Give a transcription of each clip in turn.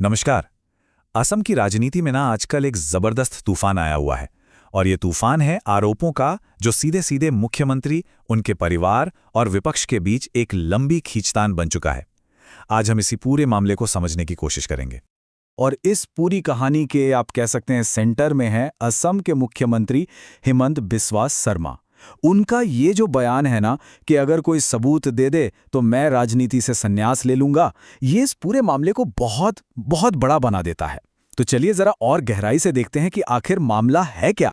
नमस्कार। असम की राजनीति में ना आजकल एक जबरदस्त तूफान आया हुआ है। और ये तूफान है आरोपों का, जो सीधे सीधे मुख्यमंत्री, उनके परिवार और विपक्ष के बीच एक लंबी खींचतान बन चुका है। आज हम इसी पूरे मामले को समझने की कोशिश करेंगे। और इस पूरी कहानी के आप कह सकते हैं सेंटर में है असम के मुख्यमंत्री हिमंत बिस्वा शर्मा। उनका ये जो बयान है ना कि अगर कोई सबूत दे दे तो मैं राजनीति से संन्यास ले लूंगा, ये इस पूरे मामले को बहुत बहुत बड़ा बना देता है। तो चलिए जरा और गहराई से देखते हैं कि आखिर मामला है क्या।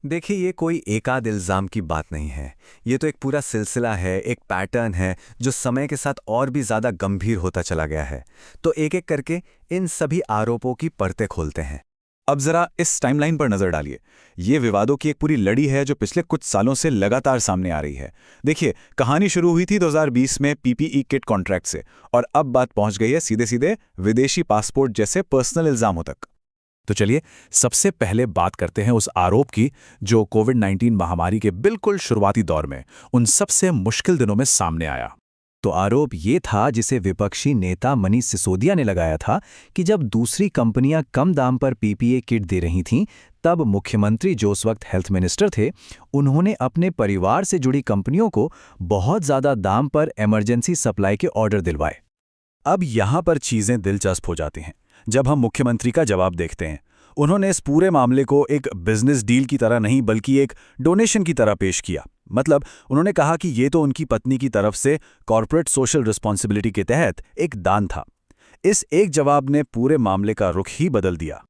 देखिए, ये कोई एकाध इल्ज़ाम की बात नहीं है। ये तो एक पूरा सिलसिला है, एक पैटर्न है जो समय के साथ और भी ज़्यादा गंभीर होता चला गया है। तो एक एक करके इन सभी आरोपों की परतें खोलते हैं। अब जरा इस टाइमलाइन पर नजर डालिए। ये विवादों की एक पूरी लड़ी है जो पिछले कुछ सालों से लगातार सामने आ रही है। देखिए, कहानी शुरू हुई थी 2020 में पीपीई किट कॉन्ट्रैक्ट से, और अब बात पहुंच गई है सीधे सीधे विदेशी पासपोर्ट जैसे पर्सनल इल्जामों तक। तो चलिए सबसे पहले बात करते हैं उस आरोप की जो कोविड-19 महामारी के बिल्कुल शुरुआती दौर में, उन सबसे मुश्किल दिनों में सामने आया। तो आरोप ये था जिसे विपक्षी नेता मनीष सिसोदिया ने लगाया था कि जब दूसरी कंपनियां कम दाम पर पीपीए किट दे रही थीं, तब मुख्यमंत्री जो उस वक्त हेल्थ मिनिस्टर थे, उन्होंने अपने परिवार से जुड़ी कंपनियों को बहुत ज़्यादा दाम पर इमरजेंसी सप्लाई के ऑर्डर दिलवाए। अब यहां पर चीजें दिलचस्प हो जाती हैं जब हम मुख्यमंत्री का जवाब देखते हैं। उन्होंने इस पूरे मामले को एक बिजनेस डील की तरह नहीं बल्कि एक डोनेशन की तरह पेश किया। मतलब उन्होंने कहा कि ये तो उनकी पत्नी की तरफ से कॉर्पोरेट सोशल रिस्पॉन्सिबिलिटी के तहत एक दान था। इस एक जवाब ने पूरे मामले का रुख ही बदल दिया।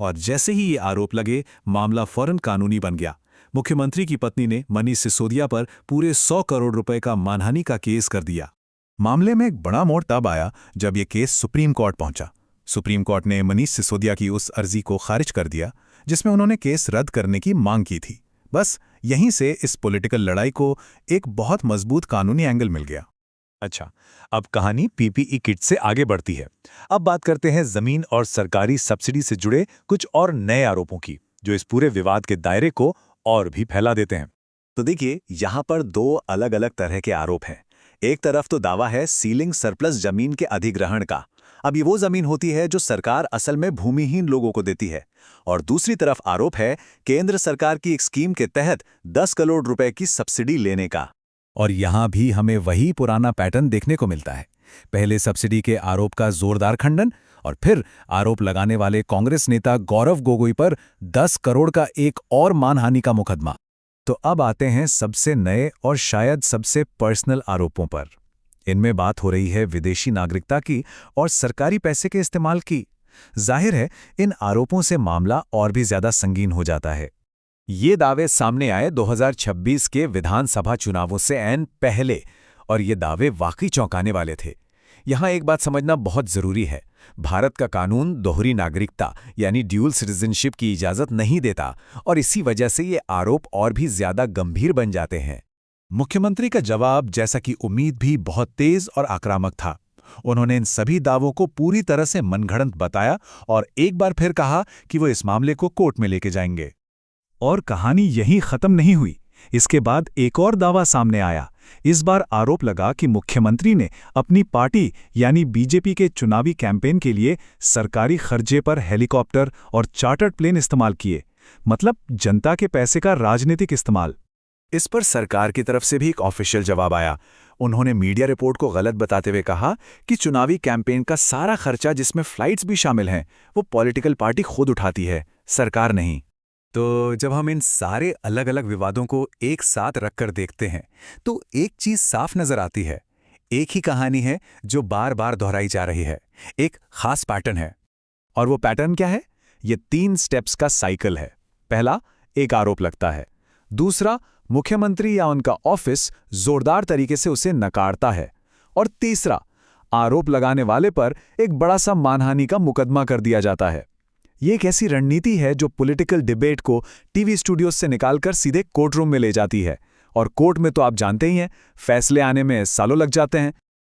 और जैसे ही ये आरोप लगे, मामला फौरन कानूनी बन गया। मुख्यमंत्री की पत्नी ने मनीष सिसोदिया पर पूरे 100 करोड़ रुपए का मानहानि का केस कर दिया। मामले में एक बड़ा मोड़ तब आया जब ये केस सुप्रीम कोर्ट पहुंचा। सुप्रीम कोर्ट ने मनीष सिसोदिया की उस अर्जी को खारिज कर दिया जिसमें उन्होंने केस रद्द करने की मांग की थी। बस यहीं से इस पॉलिटिकल लड़ाई को एक बहुत मजबूत कानूनी एंगल मिल गया। अच्छा, अब कहानी पीपीई किट से आगे बढ़ती है। अब बात करते हैं जमीन और सरकारी सब्सिडी से जुड़े कुछ और नए आरोपों की, जो इस पूरे विवाद के दायरे को और भी फैला देते हैं। तो देखिए, यहाँ पर दो अलग अलग तरह के आरोप हैं। एक तरफ तो दावा है सीलिंग सरप्लस जमीन के अधिग्रहण का। अब ये वो जमीन होती है जो सरकार असल में भूमिहीन लोगों को देती है। और दूसरी तरफ आरोप है केंद्र सरकार की एक स्कीम के तहत 10 करोड़ रुपए की सब्सिडी लेने का। और यहां भी हमें वही पुराना पैटर्न देखने को मिलता है। पहले सब्सिडी के आरोप का जोरदार खंडन, और फिर आरोप लगाने वाले कांग्रेस नेता गौरव गोगोई पर 10 करोड़ का एक और मानहानि का मुकदमा। तो अब आते हैं सबसे नए और शायद सबसे पर्सनल आरोपों पर। इनमें बात हो रही है विदेशी नागरिकता की और सरकारी पैसे के इस्तेमाल की। जाहिर है इन आरोपों से मामला और भी ज्यादा संगीन हो जाता है। ये दावे सामने आए 2026 के विधानसभा चुनावों से ऐन पहले, और ये दावे वाकई चौंकाने वाले थे। यहां एक बात समझना बहुत जरूरी है। भारत का कानून दोहरी नागरिकता यानी ड्यूल सिटीजनशिप की इजाजत नहीं देता, और इसी वजह से ये आरोप और भी ज्यादा गंभीर बन जाते हैं। मुख्यमंत्री का जवाब, जैसा कि उम्मीद भी, बहुत तेज और आक्रामक था। उन्होंने इन सभी दावों को पूरी तरह से मनगढ़ंत बताया और एक बार फिर कहा कि वो इस मामले को कोर्ट में लेके जाएंगे। और कहानी यहीं खत्म नहीं हुई। इसके बाद एक और दावा सामने आया। इस बार आरोप लगा कि मुख्यमंत्री ने अपनी पार्टी यानी बीजेपी के चुनावी कैंपेन के लिए सरकारी खर्चे पर हेलीकॉप्टर और चार्टर्ड प्लेन इस्तेमाल किए। मतलब जनता के पैसे का राजनीतिक इस्तेमाल। इस पर सरकार की तरफ से भी एक ऑफिशियल जवाब आया। उन्होंने मीडिया रिपोर्ट को गलत बताते हुए कहा कि चुनावी कैंपेन का सारा खर्चा, जिसमें फ्लाइट्स भी शामिल हैं, वो पॉलिटिकल पार्टी खुद उठाती है, सरकार नहीं। तो जब हम इन सारे अलग अलग विवादों को एक साथ रखकर देखते हैं तो एक चीज साफ नजर आती है। एक ही कहानी है जो बार बार दोहराई जा रही है। एक खास पैटर्न है। और वो पैटर्न क्या है? ये 3 स्टेप्स का साइकिल है। पहला, एक आरोप लगता है। दूसरा, मुख्यमंत्री या उनका ऑफिस जोरदार तरीके से उसे नकारता है। और तीसरा, आरोप लगाने वाले पर एक बड़ा सा मानहानि का मुकदमा कर दिया जाता है। ये एक ऐसी रणनीति है जो पॉलिटिकल डिबेट को टीवी स्टूडियोज से निकालकर सीधे कोर्ट रूम में ले जाती है। और कोर्ट में तो आप जानते ही हैं, फैसले आने में सालों लग जाते हैं।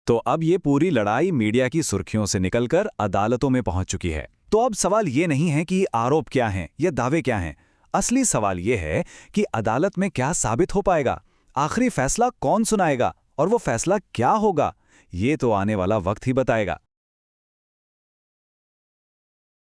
तो अब ये पूरी लड़ाई मीडिया की सुर्खियों से निकलकर अदालतों में पहुंच चुकी है। तो अब सवाल ये नहीं है कि आरोप क्या हैं या दावे क्या हैं। असली सवाल ये है कि अदालत में क्या साबित हो पाएगा, आखिरी फैसला कौन सुनाएगा और वो फैसला क्या होगा। ये तो आने वाला वक्त ही बताएगा।